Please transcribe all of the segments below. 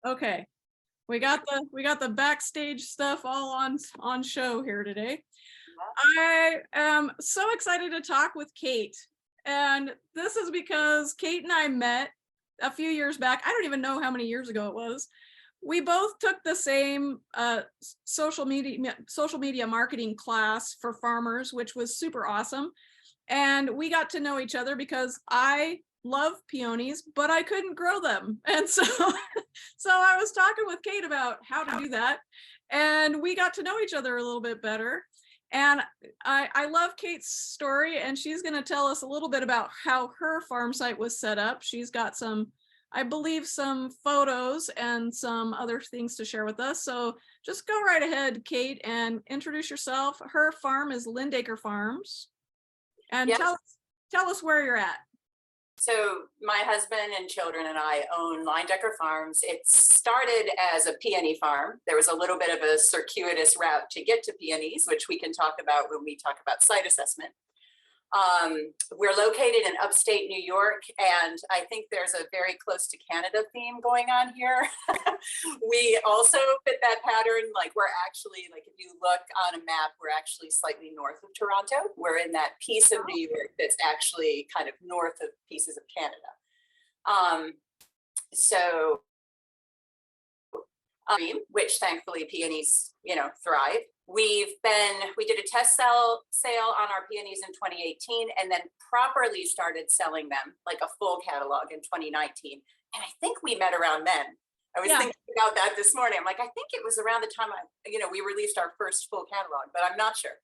Okay, we got the backstage stuff all on show here today. I am so excited to talk with Cate, and this is because Cate and I met a few years back. I don't even know how many years ago it was. We both took the same social media marketing class for farmers, which was super awesome. And we got to know each other because I love peonies, but I couldn't grow them. And so so I was talking with Cate about how to do that. And we got to know each other a little bit better. And I love Cate's story, and she's going to tell us a little bit about how her farm site was set up. She's got some, I believe, some photos and some other things to share with us. So just go right ahead, Cate, and introduce yourself. Her farm is Lyndaker Farms. And Yep. tell us where you're at. So my husband and children and I own Lyndaker Farms. It started as a peony farm. There was a little bit of a circuitous route to get to peonies, which we can talk about when we talk about site assessment. We're located in upstate New York, and I think there's a very close to Canada theme going on here. We also fit that pattern. Like, we're actually, like, if you look on a map, we're actually slightly north of Toronto. We're in that piece of New York that's actually kind of north of pieces of Canada. So which thankfully peonies, thrive. We did a test sale on our peonies in 2018, and then properly started selling them, like a full catalog, in 2019. And I think we met around then. I was thinking about that this morning. I'm like, I think it was around the time we released our first full catalog, but I'm not sure.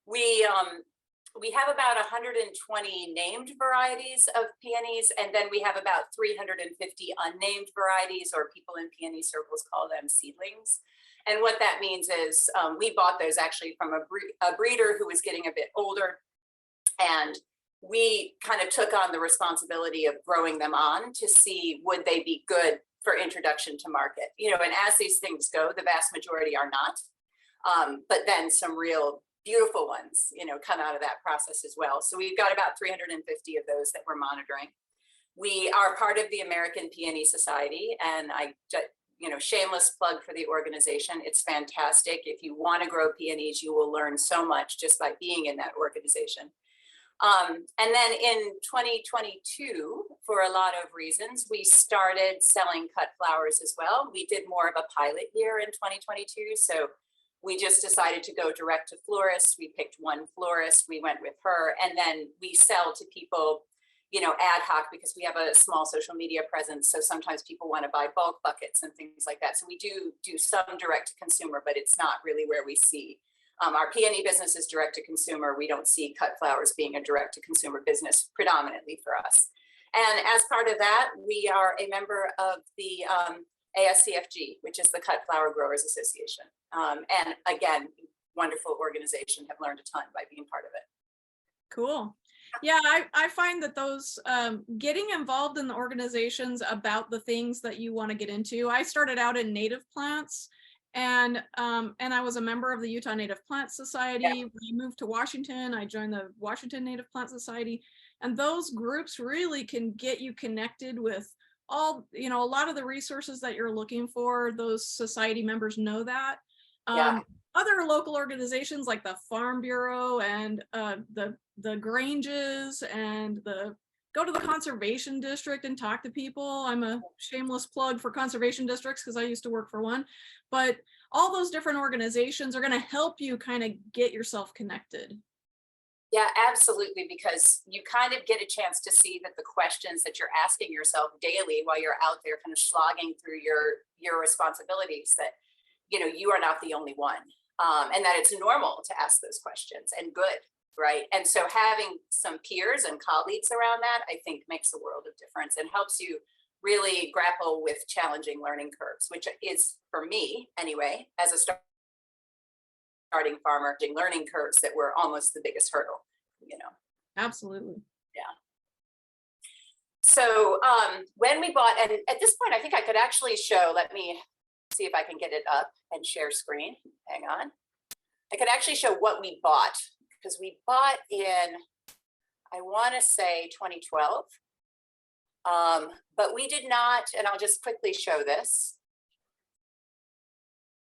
We have about 120 named varieties of peonies, and then we have about 350 unnamed varieties, or people in peony circles call them seedlings. And what that means is we bought those actually from a breeder who was getting a bit older, and we kind of took on the responsibility of growing them on to see would they be good for introduction to market. And as these things go, the vast majority are not, but then some real beautiful ones, come out of that process as well. So we've got about 350 of those that we're monitoring. We are part of the American Peony Society, and shameless plug for the organization. It's fantastic. If you want to grow peonies, you will learn so much just by being in that organization. And then in 2022, for a lot of reasons, we started selling cut flowers as well. We did more of a pilot year in 2022. So we just decided to go direct to florists. We picked one florist, we went with her, and then we sell to people, ad hoc, because we have a small social media presence. So sometimes people want to buy bulk buckets and things like that. So we do some direct to consumer, but it's not really where we see. Our peony business is direct to consumer. We don't see cut flowers being a direct to consumer business predominantly for us. And as part of that, we are a member of the ASCFG, which is the Cut Flower Growers Association. And again, wonderful organization, have learned a ton by being part of it. Cool. Yeah, I find that those getting involved in the organizations about the things that you want to get into. I started out in native plants, and I was a member of the Utah Native Plant Society. Yeah. When I moved to Washington, I joined the Washington Native Plant Society, and those groups really can get you connected with all, a lot of the resources that you're looking for. Those society members know that. Other local organizations like the Farm Bureau and the Granges, and go to the conservation district and talk to people. I'm a shameless plug for conservation districts because I used to work for one, but all those different organizations are going to help you kind of get yourself connected. Yeah, absolutely, because you kind of get a chance to see that the questions that you're asking yourself daily while you're out there kind of slogging through your responsibilities, that you are not the only one, and that it's normal to ask those questions, and good, right? And so having some peers and colleagues around that, I think, makes a world of difference and helps you really grapple with challenging learning curves, which is, for me anyway, as a starting farmer, learning curves that were almost the biggest hurdle. Absolutely. Yeah. So when we bought, and at this point, I think I could actually show, let me see if I can get it up and share screen. Hang on. I could actually show what we bought, because we bought in, I want to say 2012, but we did not, and I'll just quickly show this.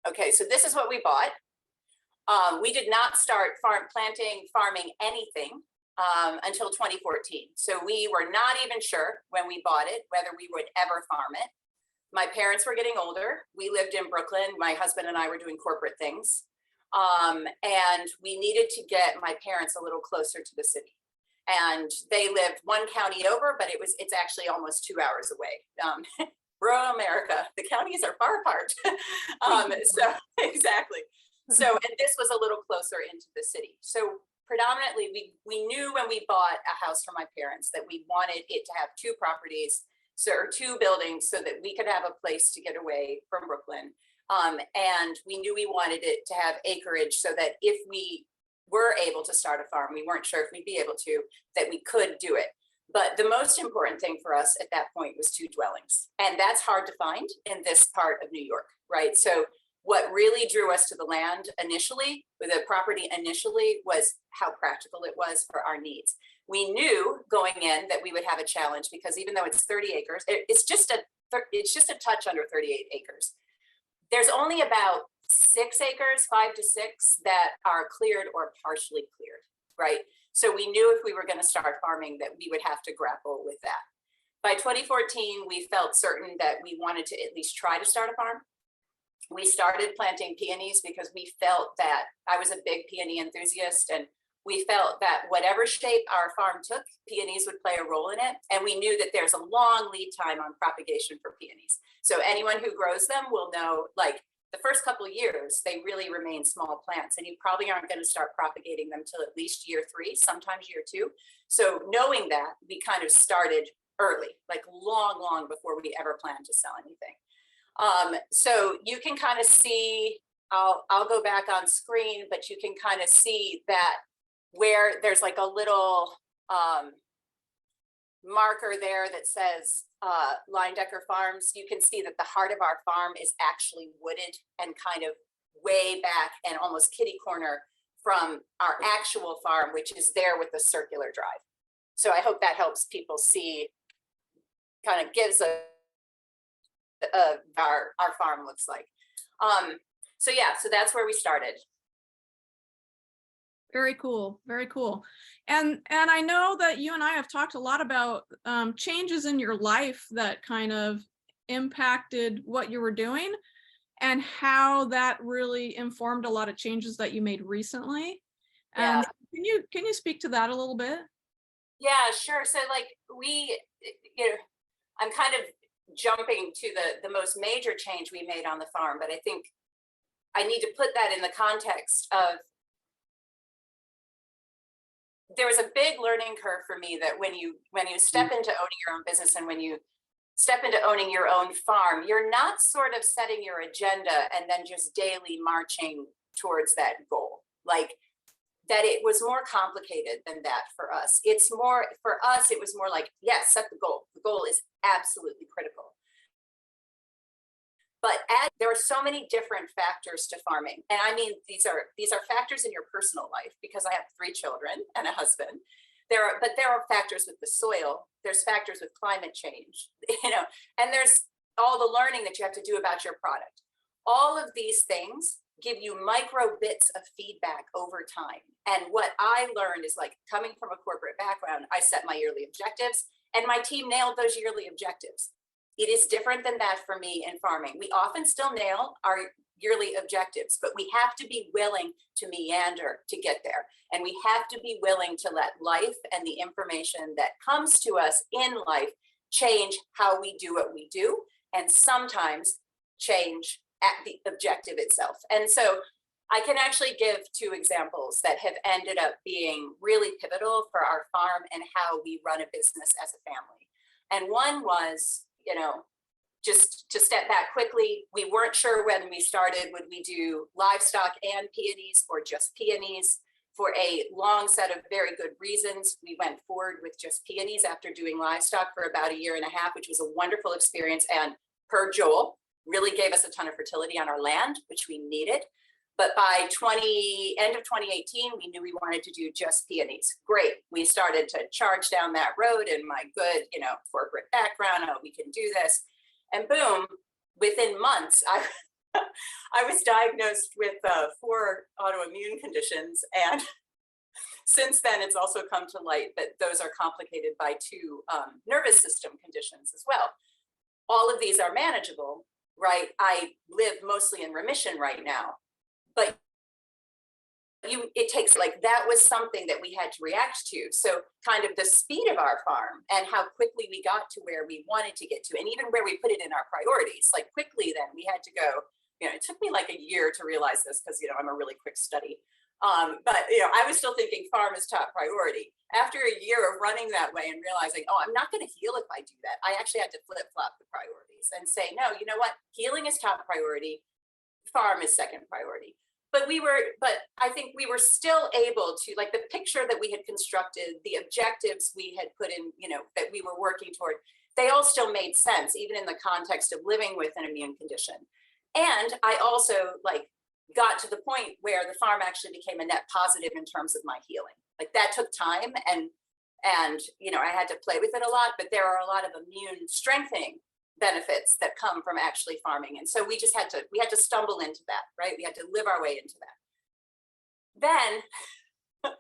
Okay, so this is what we bought. We did not start farming anything until 2014. So we were not even sure when we bought it whether we would ever farm it. My parents were getting older. We lived in Brooklyn. My husband and I were doing corporate things. And we needed to get my parents a little closer to the city. And they lived one county over, but it's actually almost 2 hours away. Rural America, the counties are far apart. So exactly. So, and this was a little closer into the city. So predominantly we knew when we bought a house for my parents that we wanted it to have two properties, or two buildings, so that we could have a place to get away from Brooklyn. And we knew we wanted it to have acreage so that if we were able to start a farm, we weren't sure if we'd be able to, that we could do it. But the most important thing for us at that point was two dwellings. And that's hard to find in this part of New York, right? So what really drew us to the land initially, with the property initially, was how practical it was for our needs. We knew going in that we would have a challenge because even though it's 30 acres, it's just a touch under 38 acres. There's only about 6 acres, 5 to 6, that are cleared or partially cleared, right? So we knew if we were going to start farming that we would have to grapple with that. By 2014, we felt certain that we wanted to at least try to start a farm. We started planting peonies because we felt that I was a big peony enthusiast, and we felt that whatever shape our farm took, peonies would play a role in it. And we knew that there's a long lead time on propagation for peonies. So anyone who grows them will know, like, the first couple of years, they really remain small plants, and you probably aren't going to start propagating them till at least year 3, sometimes year 2. So knowing that, we kind of started early, like long before we ever planned to sell anything. So you can kind of see, I'll go back on screen, but you can kind of see that where there's like a little marker there that says Lyndaker Farms, you can see that the heart of our farm is actually wooded and kind of way back and almost kitty corner from our actual farm, which is there with the circular drive. So I hope that helps people see, kind of gives our farm looks like. So yeah, so that's where we started. Very cool. Very cool. And I know that you and I have talked a lot about changes in your life that kind of impacted what you were doing and how that really informed a lot of changes that you made recently. Yeah. Can you speak to that a little bit? Yeah, sure. So like I'm kind of jumping to the most major change we made on the farm, but I think I need to put that in the context of, there was a big learning curve for me that when you step into owning your own business and when you step into owning your own farm, you're not sort of setting your agenda and then just daily marching towards that goal. Like, that it was more complicated than that for us. It's more, for us, it was more like, yes, set the goal. The goal is absolutely critical. But there are so many different factors to farming. And I mean, these are factors in your personal life, because I have 3 children and a husband. But there are factors with the soil. There's factors with climate change, and there's all the learning that you have to do about your product. All of these things give you micro bits of feedback over time. And what I learned is, like, coming from a corporate background, I set my yearly objectives and my team nailed those yearly objectives. It is different than that for me in farming. We often still nail our yearly objectives, but we have to be willing to meander to get there. And we have to be willing to let life and the information that comes to us in life change how we do what we do, and sometimes change at the objective itself. And so I can actually give 2 examples that have ended up being really pivotal for our farm and how we run a business as a family. And one was, just to step back quickly, we weren't sure when we started, would we do livestock and peonies or just peonies? For a long set of very good reasons, we went forward with just peonies after doing livestock for about 1.5 years, which was a wonderful experience. And per Joel, really gave us a ton of fertility on our land, which we needed. But by end of 2018, we knew we wanted to do just peonies. Great. We started to charge down that road, and my good, corporate background, oh, we can do this. And boom, within months, I was diagnosed with 4 autoimmune conditions, and since then it's also come to light that those are complicated by 2 nervous system conditions as well. All of these are manageable, right? I live mostly in remission right now, but it takes, like, that was something that we had to react to. So kind of the speed of our farm and how quickly we got to where we wanted to get to, and even where we put it in our priorities, like quickly then we had to go, it took me like a year to realize this because, I'm a really quick study. But I was still thinking farm is top priority. After a year of running that way and realizing, oh, I'm not going to heal if I do that, I actually had to flip-flop the priorities and say, no, you know what? Healing is top priority. Farm is second priority. But I think we were still able to, like, the picture that we had constructed, the objectives we had put in, that we were working toward, they all still made sense, even in the context of living with an immune condition. And I also got to the point where the farm actually became a net positive in terms of my healing. Like, that took time, and I had to play with it a lot, but there are a lot of immune strengthening benefits that come from actually farming. And so we had to stumble into that, right? We had to live our way into that. Then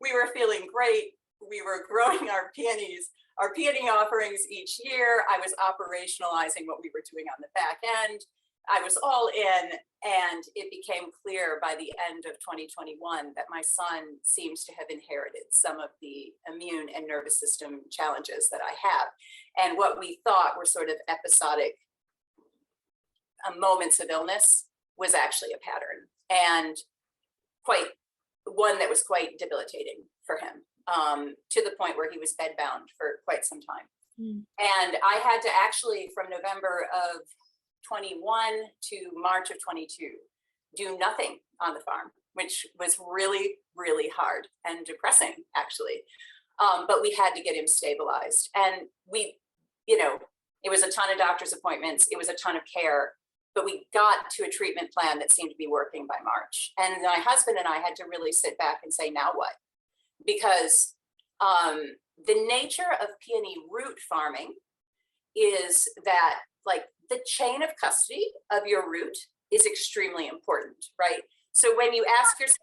we were feeling great. We were growing our peony offerings each year. I was operationalizing what we were doing on the back end. I was all in, and it became clear by the end of 2021 that my son seems to have inherited some of the immune and nervous system challenges that I have. And what we thought were sort of episodic moments of illness was actually a pattern, and one that was quite debilitating for him, to the point where he was bedbound for quite some time. And I had to actually, from November of 21 to March of 22, do nothing on the farm, which was really, really hard and depressing, actually. But we had to get him stabilized. And it was a ton of doctor's appointments. It was a ton of care, but we got to a treatment plan that seemed to be working by March. And my husband and I had to really sit back and say, now what? Because the nature of peony root farming is that, like, the chain of custody of your root is extremely important, right? So when you ask yourself,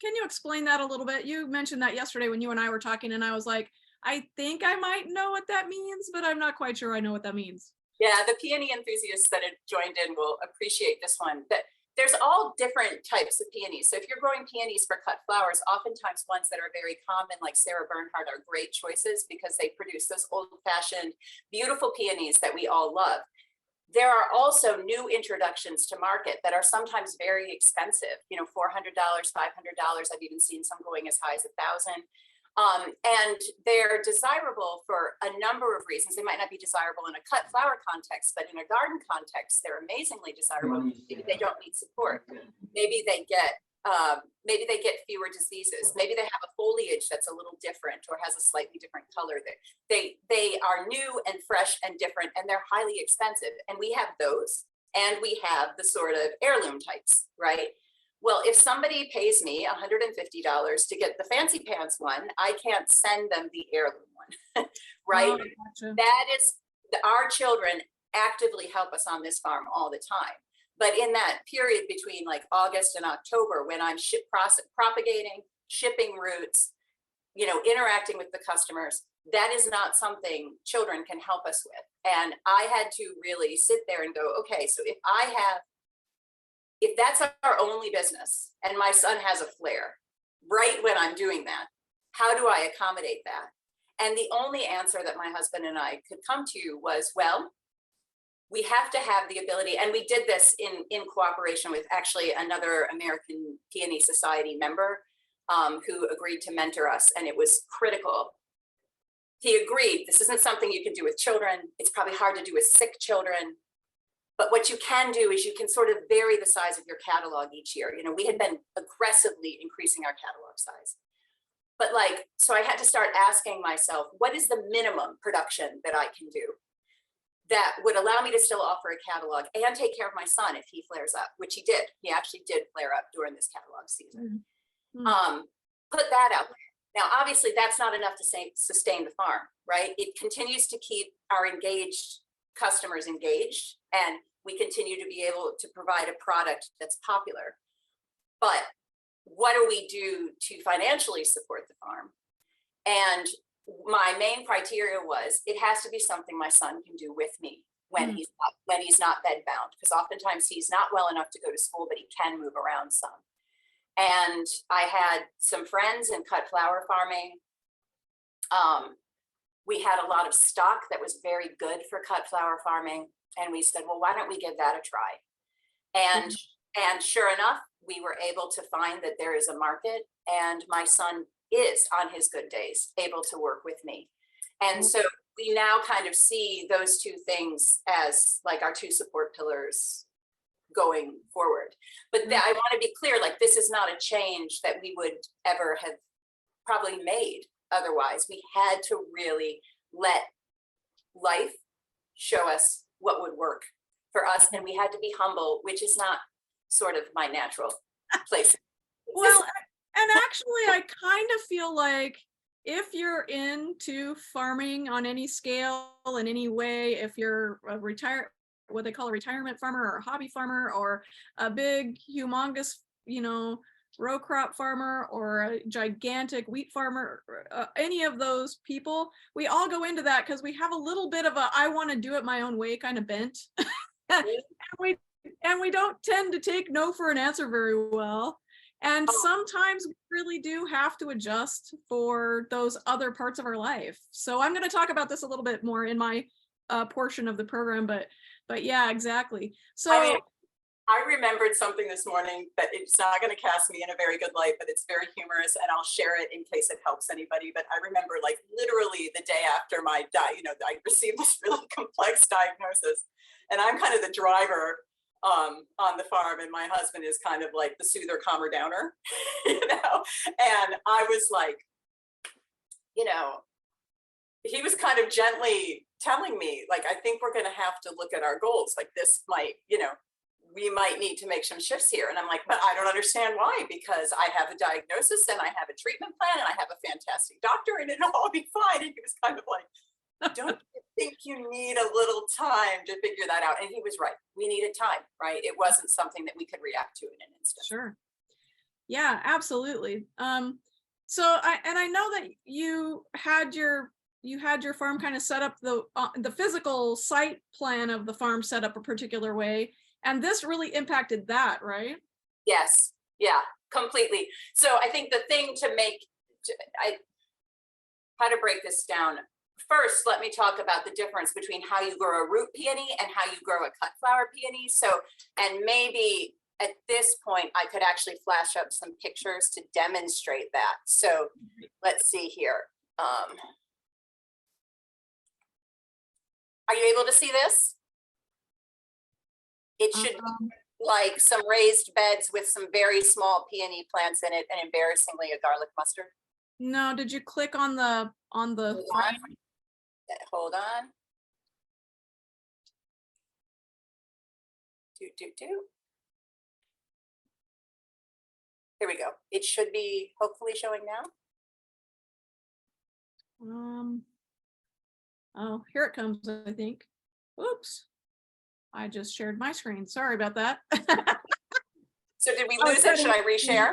can you explain that a little bit? You mentioned that yesterday when you and I were talking, and I was like, I think I might know what that means, but I'm not quite sure I know what that means. Yeah, the peony enthusiasts that have joined in will appreciate this one. That there's all different types of peonies. So if you're growing peonies for cut flowers, oftentimes ones that are very common, like Sarah Bernhardt, are great choices because they produce those old-fashioned, beautiful peonies that we all love. There are also new introductions to market that are sometimes very expensive, $400, $500. I've even seen some going as high as $1,000. And they're desirable for a number of reasons. They might not be desirable in a cut flower context, but in a garden context, they're amazingly desirable. Maybe they don't need support. Maybe they get fewer diseases. Maybe they have a foliage that's a little different or has a slightly different color. They are new and fresh and different, and they're highly expensive. And we have those, and we have the sort of heirloom types, right? Well, if somebody pays me $150 to get the fancy pants one, I can't send them the heirloom one, right? Oh, gotcha. That is, our children actively help us on this farm all the time. But in that period between like August and October, when I'm propagating, shipping roots, interacting with the customers, that is not something children can help us with. And I had to really sit there and go, okay, so if that's our only business and my son has a flare right when I'm doing that, how do I accommodate that? And the only answer that my husband and I could come to was, well, we have to have the ability, and we did this in cooperation with actually another American Peony Society member who agreed to mentor us, and it was critical. He agreed, this isn't something you can do with children. It's probably hard to do with sick children. But what you can do is you can sort of vary the size of your catalog each year. We had been aggressively increasing our catalog size. But so I had to start asking myself, what is the minimum production that I can do that would allow me to still offer a catalog and take care of my son if he flares up, which he did. He actually did flare up during this catalog season. Put that out there. Now, obviously, that's not enough to sustain the farm, right? It continues to keep our engaged customers engaged, and we continue to be able to provide a product that's popular. But what do we do to financially support the farm? And my main criteria was it has to be something my son can do with me when he's not bed bound, because oftentimes he's not well enough to go to school, but he can move around some. And I had some friends in cut flower farming. We had a lot of stock that was very good for cut flower farming. And we said, well, why don't we give that a try? And sure enough, we were able to find that there is a market, and my son is, on his good days, able to work with me. And so we now kind of see those two things as like our two support pillars going forward. But I want to be clear, like, this is not a change that we would ever have probably made otherwise. We had to really let life show us what would work for us, and we had to be humble, which is not sort of my natural place. Well, and actually, I kind of feel like if you're into farming on any scale, in any way, if you're a what they call a retirement farmer or a hobby farmer, or a big, humongous, row crop farmer, or a gigantic wheat farmer, any of those people, we all go into that because we have a little bit of a I want to do it my own way kind of bent. and we don't tend to take no for an answer very well. And sometimes we really do have to adjust for those other parts of our life. So I'm going to talk about this a little bit more in my portion of the program, but yeah, exactly. So I remembered something this morning that it's not going to cast me in a very good light, but it's very humorous, and I'll share it in case it helps anybody. But I remember, like, literally the day after my I received this really complex diagnosis, and I'm kind of the driver on the farm, and my husband is kind of like the soother, calmer, downer, and I was like, he was kind of gently telling me, like, I think we're going to have to look at our goals. Like, this might, we might need to make some shifts here. And I'm like, but I don't understand why, because I have a diagnosis and I have a treatment plan and I have a fantastic doctor and it'll all be fine. And he was kind of like, don't you think you need a little time to figure that out? And he was right. We needed time, right? It wasn't something that we could react to in an instant. Sure. Yeah, absolutely. So I know that you had your farm kind of set up, the physical site plan of the farm set up a particular way, and this really impacted that, right? Yes. Yeah, completely. So I think the thing how to break this down. First, let me talk about the difference between how you grow a root peony and how you grow a cut flower peony. So, and maybe at this point, I could actually flash up some pictures to demonstrate that. So let's see here. Are you able to see this? It should be like some raised beds with some very small peony plants in it, and embarrassingly a garlic mustard. No, did you click on the frame? Hold on. Here we go. It should be hopefully showing now. Oh, here it comes, I think. Oops. I just shared my screen. Sorry about that. So did we lose it? Should I reshare?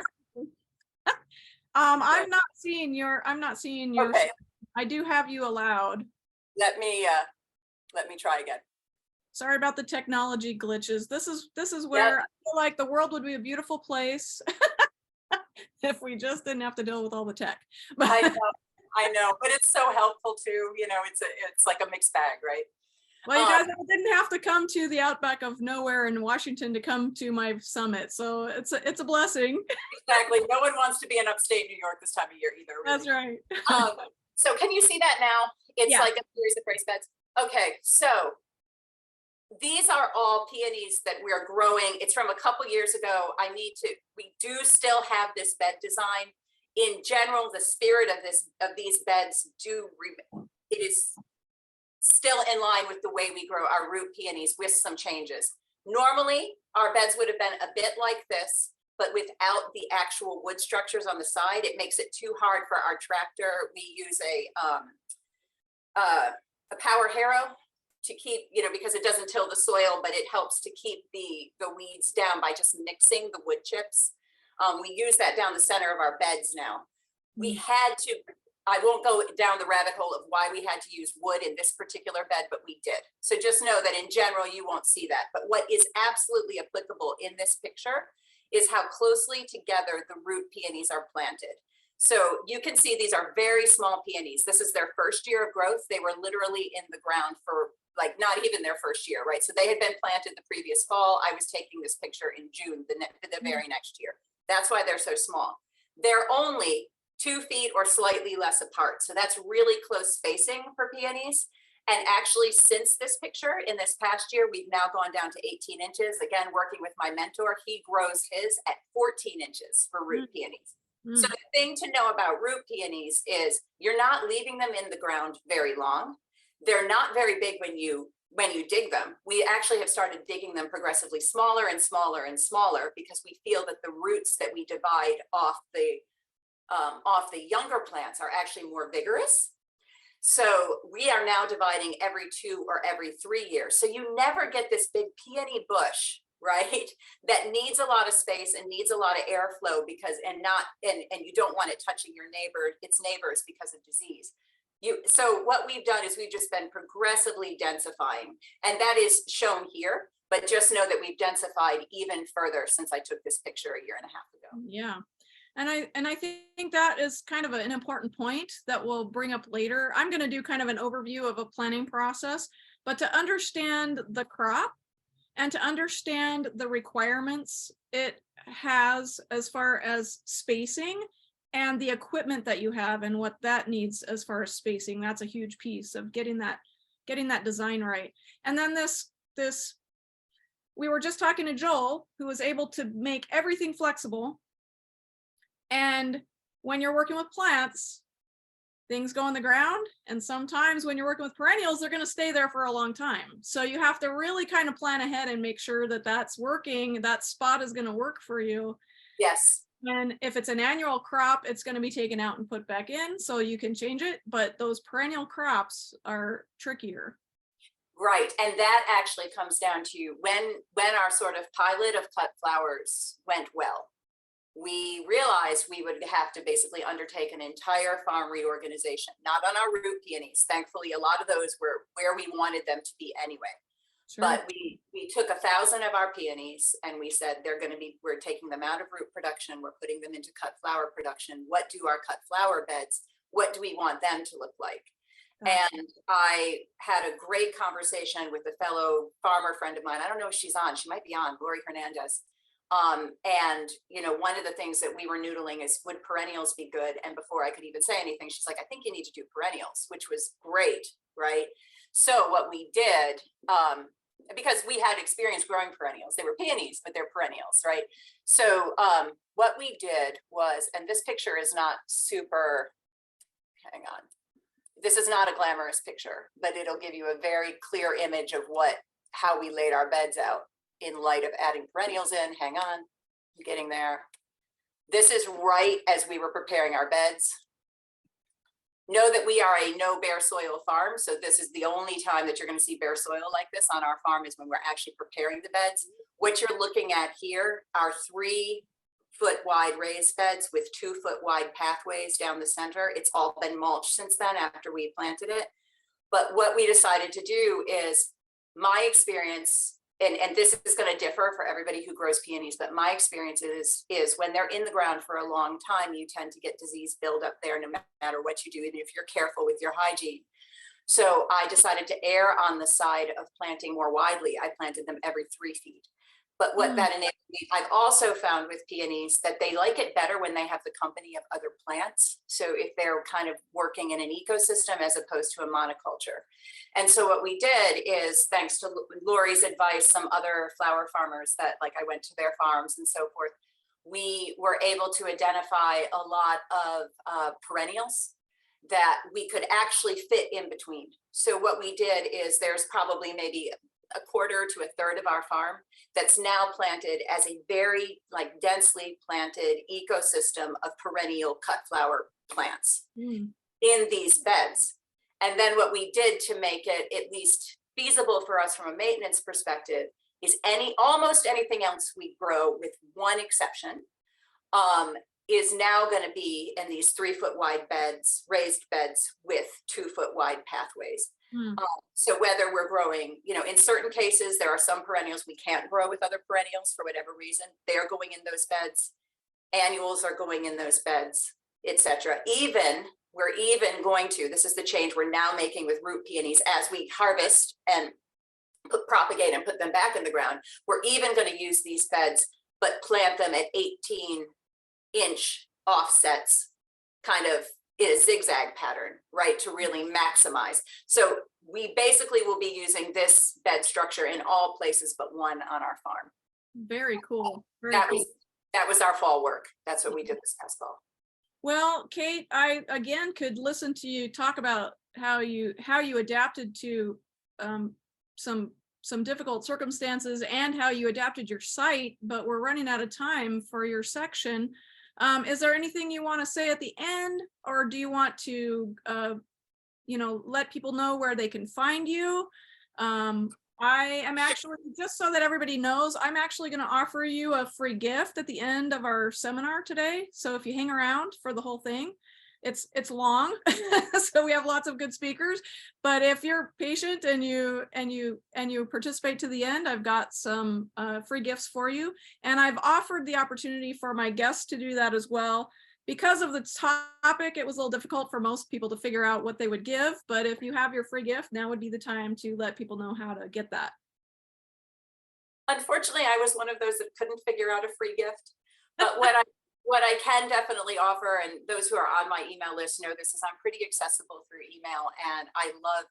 I'm not seeing your Okay. I do have you allowed. Let me try again. Sorry about the technology glitches. This is where I feel like the world would be a beautiful place if we just didn't have to deal with all the tech. I know, but it's so helpful too. It's like a mixed bag, right? Well, you guys didn't have to come to the outback of nowhere in Washington to come to my summit, so it's a blessing. Exactly. No one wants to be in upstate New York this time of year either. Really. That's right. So can you see that now? It's like a series of raised beds. Okay, so these are all peonies that we're growing. It's from a couple years ago. We do still have this bed design. In general, the spirit of these beds it is still in line with the way we grow our root peonies with some changes. Normally, our beds would have been a bit like this, but without the actual wood structures on the side. It makes it too hard for our tractor. We use a power harrow to keep, you know, because it doesn't till the soil, but it helps to keep the weeds down by just mixing the wood chips. We use that down the center of our beds now. We had to, I won't go down the rabbit hole of why we had to use wood in this particular bed, but we did. So just know that in general, you won't see that. But what is absolutely applicable in this picture is how closely together the root peonies are planted. So you can see these are very small peonies. This is their first year of growth. They were literally in the ground for like not even their first year, right? So they had been planted the previous fall. I was taking this picture in June, the very next year. That's why they're so small. They're only 2 feet or slightly less apart. So that's really close spacing for peonies. And actually, since this picture in this past year, we've now gone down to 18 inches. Again, working with my mentor, he grows his at 14 inches for root peonies. So the thing to know about root peonies is you're not leaving them in the ground very long. They're not very big when you dig them. We actually have started digging them progressively smaller and smaller and smaller because we feel that the roots that we divide off the younger plants are actually more vigorous. So we are now dividing every 2 or every 3 years. So you never get this big peony bush, right? That needs a lot of space and needs a lot of airflow because, and you don't want it touching its neighbors because of disease. So what we've done is we've just been progressively densifying, and that is shown here, but just know that we've densified even further since I took this picture a year and a half ago. Yeah. And I think that is kind of an important point that we'll bring up later. I'm going to do kind of an overview of a planning process, but to understand the crop and to understand the requirements it has as far as spacing and the equipment that you have and what that needs as far as spacing, that's a huge piece of getting that design right. And then this we were just talking to Joel, who was able to make everything flexible. And when you're working with plants, things go in the ground. And sometimes when you're working with perennials, they're going to stay there for a long time. So you have to really kind of plan ahead and make sure that that's working. That spot is going to work for you. Yes. And if it's an annual crop, it's going to be taken out and put back in so you can change it. But those perennial crops are trickier. Right. And that actually comes down to when our sort of pilot of cut flowers went well, we realized we would have to basically undertake an entire farm reorganization, not on our root peonies. Thankfully, a lot of those were where we wanted them to be anyway. Sure. But we took 1,000 of our peonies and we said we're taking them out of root production. We're putting them into cut flower production. What do our cut flower beds, what do we want them to look like? And I had a great conversation with a fellow farmer friend of mine. I don't know if she's on. She might be on, Lori Hernandez. And you know, one of the things that we were noodling is, would perennials be good? And before I could even say anything, she's like, I think you need to do perennials, which was great, right? So what we did, because we had experience growing perennials, they were peonies, but they're perennials, right? So what we did was, and this picture is not super, hang on. This is not a glamorous picture, but it'll give you a very clear image of how we laid our beds out in light of adding perennials in. Hang on, I'm getting there. This is right as we were preparing our beds. Know that we are a no bare soil farm. So this is the only time that you're going to see bare soil like this on our farm, is when we're actually preparing the beds. What you're looking at here are 3-foot wide raised beds with 2-foot wide pathways down the center. It's all been mulched since then after we planted it. But what we decided to do is, my experience, and this is going to differ for everybody who grows peonies, but my experience is when they're in the ground for a long time, you tend to get disease buildup there no matter what you do, even if you're careful with your hygiene. So I decided to err on the side of planting more widely. I planted them every 3 feet. But what that enabled me, I've also found with peonies that they like it better when they have the company of other plants. So if they're kind of working in an ecosystem as opposed to a monoculture. And so what we did is, thanks to Lori's advice, some other flower farmers that, like, I went to their farms and so forth, we were able to identify a lot of perennials that we could actually fit in between. So what we did is, there's probably maybe a quarter to a third of our farm that's now planted as a very densely planted ecosystem of perennial cut flower plants in these beds. And then what we did to make it at least feasible for us from a maintenance perspective is almost anything else we grow, with one exception, is now going to be in these 3-foot wide beds, raised beds with 2-foot wide pathways. So whether we're growing, in certain cases, there are some perennials we can't grow with other perennials for whatever reason. They're going in those beds. Annuals are going in those beds, etc. We're even going to, this is the change we're now making with root peonies as we harvest and propagate and put them back in the ground. We're even going to use these beds, but plant them at 18-inch offsets, kind of in a zigzag pattern, right, to really maximize. So we basically will be using this bed structure in all places but one on our farm. Very cool. That was our fall work. That's what we did this past fall. Well, Cate, I again could listen to you talk about how you adapted to some difficult circumstances and how you adapted your site, but we're running out of time for your section. Is there anything you want to say at the end, or do you want to let people know where they can find you? I am actually, just so that everybody knows, I'm actually going to offer you a free gift at the end of our seminar today. So if you hang around for the whole thing, it's long, so we have lots of good speakers. But if you're patient and you participate to the end, I've got some free gifts for you. And I've offered the opportunity for my guests to do that as well. Because of the topic, it was a little difficult for most people to figure out what they would give, but if you have your free gift, now would be the time to let people know how to get that. Unfortunately, I was one of those that couldn't figure out a free gift. But what I can definitely offer, and those who are on my email list know this, is I'm pretty accessible through email, and I love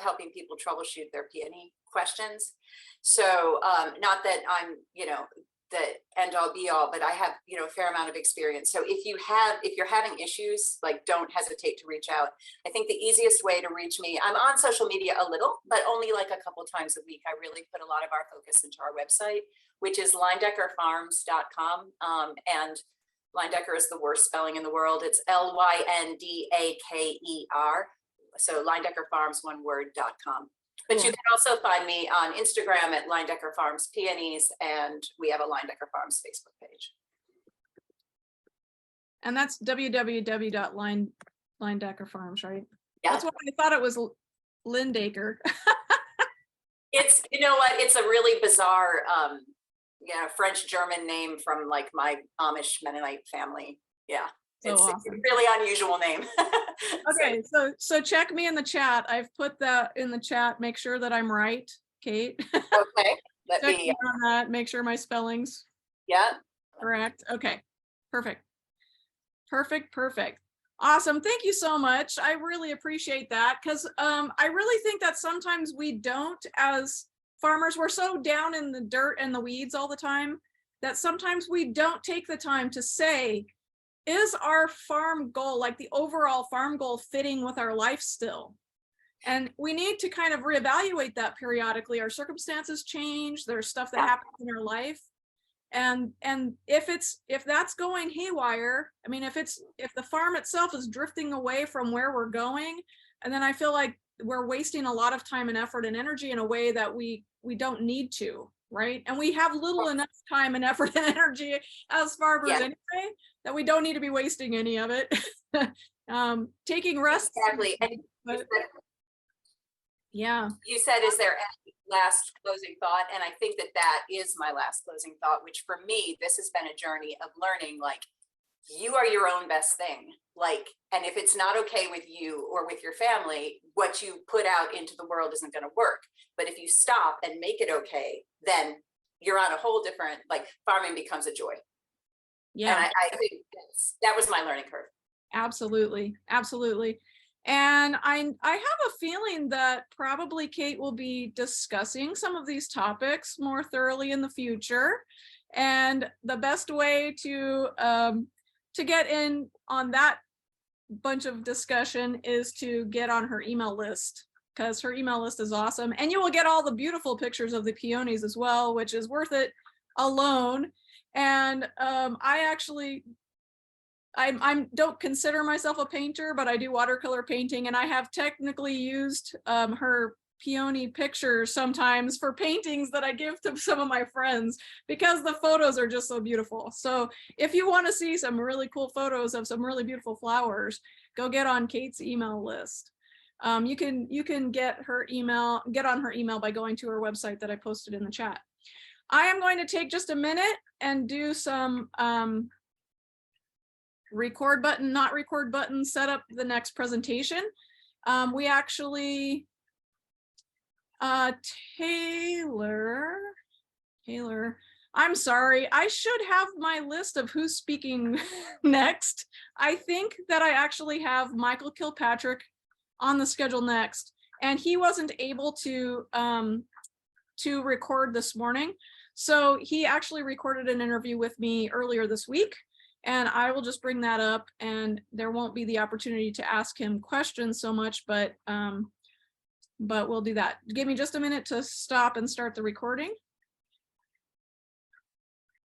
helping people troubleshoot their peony questions. So not that I'm, the end all be all, but I have, a fair amount of experience. So if you're having issues, like, don't hesitate to reach out. I think the easiest way to reach me, I'm on social media a little, but only like a couple times a week. I really put a lot of our focus into our website, which is lyndakerfarms.com. And Lyndaker is the worst spelling in the world. It's Lyndaker. So lyndakerfarms.com. But you can also find me on Instagram at Lyndaker Farms Peonies, and we have a Lyndaker Farms Facebook page. And that's www.lyndaker farms, right? Yeah. That's what I thought it was, Lyndaker. It's, it's a really bizarre, French German name from like my Amish Mennonite family. Yeah. It's a really unusual name. Okay, so check me in the chat. I've put that in the chat. Make sure that I'm right, Cate. Okay. Check me on that. Make sure my spelling's correct. Okay, perfect. Awesome. Thank you so much. I really appreciate that, because I really think that sometimes we don't, as farmers, we're so down in the dirt and the weeds all the time that sometimes we don't take the time to say, is our farm goal, like the overall farm goal, fitting with our life still? And we need to kind of reevaluate that periodically. Our circumstances change. There's stuff that happens in our life. And if that's going haywire, I mean, if the farm itself is drifting away from where we're going, and then I feel like we're wasting a lot of time and effort and energy in a way that we don't need to, right? And we have little enough time and effort and energy as farmers anyway, that we don't need to be wasting any of it. Taking rest. Exactly. You said, is there any last closing thought? And I think that is my last closing thought, which for me, this has been a journey of learning, like, you are your own best thing. Like, and if it's not okay with you or with your family, what you put out into the world isn't going to work. But if you stop and make it okay, then you're on a whole different, like, farming becomes a joy. Yeah. And I think that was my learning curve. Absolutely. And I have a feeling that probably Cate will be discussing some of these topics more thoroughly in the future. And the best way to get in on that bunch of discussion is to get on her email list, because her email list is awesome. And you will get all the beautiful pictures of the peonies as well, which is worth it alone. And I don't consider myself a painter, but I do watercolor painting, and I have technically used her peony pictures sometimes for paintings that I give to some of my friends because the photos are just so beautiful. So if you want to see some really cool photos of some really beautiful flowers, go get on Kate's email list. You can get on her email by going to her website that I posted in the chat. I am going to take just a minute and do some record button, not record button, set up the next presentation. We actually, Taylor, I'm sorry, I should have my list of who's speaking next. I think that I actually have Michael Kilpatrick on the schedule next, and he wasn't able to record this morning. So he actually recorded an interview with me earlier this week, and I will just bring that up, and there won't be the opportunity to ask him questions so much, but we'll do that. Give me just a minute to stop and start the recording.